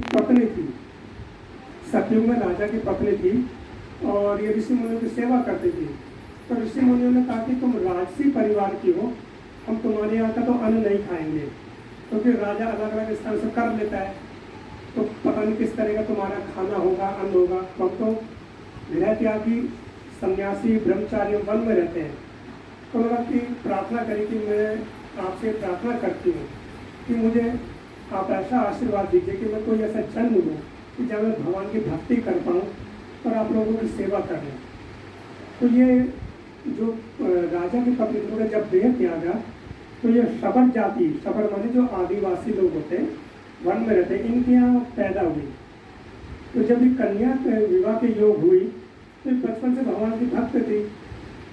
पत्नी थी, सतयुग में राजा की पत्नी थी और ये ऋषि मुनियों की सेवा करती थी। तो ऋषि मुनियों ने कहा कि तुम राजसी परिवार की हो, हम तुम्हारे यहाँ का तो अन्न नहीं खाएंगे, क्योंकि राजा अलग अलग स्थान से कर लेता है, तो पता नहीं किस तरह का तुम्हारा खाना होगा, अन्न होगा। तो हम तो गृह त्यागी सन्यासी ब्रह्मचारी वन में रहते हैं। तो लगा कि प्रार्थना करी कि मैं आपसे प्रार्थना करती हूँ कि मुझे आप ऐसा आशीर्वाद दीजिए कि मैं कोई ऐसा जन्म लूँ कि जब मैं भगवान की भक्ति कर पाऊँ और आप लोगों की सेवा करें। तो ये जो राजा की पत्नी थी, जब देह त्यागा तो ये शबर जाति, शबर माने जो आदिवासी लोग होते हैं, वन में रहते हैं, इनके यहाँ पैदा हुई। तो जब ये कन्या विवाह के योग हुई तो बचपन से भगवान की भक्त थी,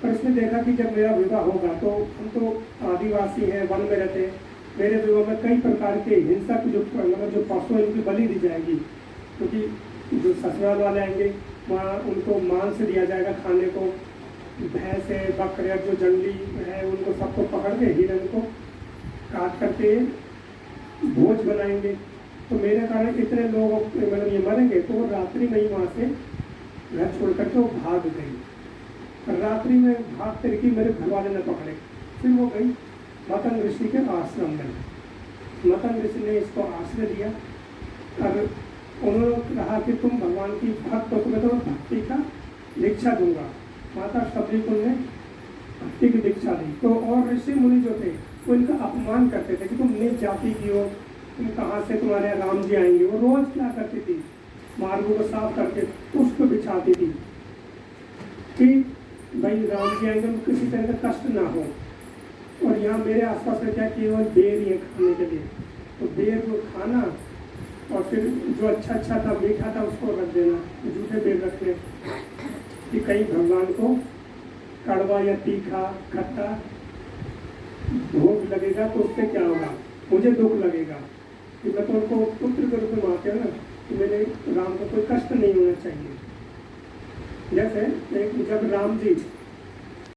पर इसने देखा कि जब मेरा विवाह होगा तो हम तो आदिवासी हैं, वन में रहते हैं, मेरे विवाह में कई प्रकार के हिंसक जो पशु हैं इनकी बलि दी जाएगी, क्योंकि जो ससुराल वाले आएंगे वहाँ उनको मांस दिया जाएगा खाने को, भैंस है, बकरे, जो जंगली है उनको सबको पकड़ के हिरण को काट करके भोज बनाएंगे। तो मेरे कारण इतने लोग मतलब ये मरेंगे। तो वो रात्रि में ही वहाँ से घर छोड़ करके वो भाग गई। रात्रि में भाग करके मेरे घर वाले ने पकड़े, फिर वो गई मतंग ऋषि के आश्रम में। मतंग ऋषि ने इसको आश्रय दिया और उन्होंने कहा कि तुम भगवान की भक्त हो, तुम्हें तो भक्ति का दीक्षा दूंगा। माता शबरी कुंड ने भक्ति की दीक्षा दी। तो और ऋषि मुनि जो थे वो इनका अपमान करते थे कि तुम नीच जाति की हो, तुम कहाँ से, तुम्हारे राम जी आएंगे। वो रोज क्या करती थी, मार्गों को साफ करके पुष्प बिछाती थी कि भाई राम जी आएंगे तो किसी तरह का कष्ट ना हो। और यहाँ मेरे आसपास में क्या केवल बेर ही है खाने के लिए, तो बेर को खाना और फिर जो अच्छा था मीठा था उसको रख देना, जूठे बेर रखने कि कहीं भगवान को कड़वा या तीखा खट्टा भोग लगेगा तो उससे क्या होगा, मुझे दुख लगेगा कि मैं तो उनको पुत्र के रूप में मानते हैं ना, कि मेरे राम को कोई कष्ट नहीं होना चाहिए। जैसे एक जब राम जी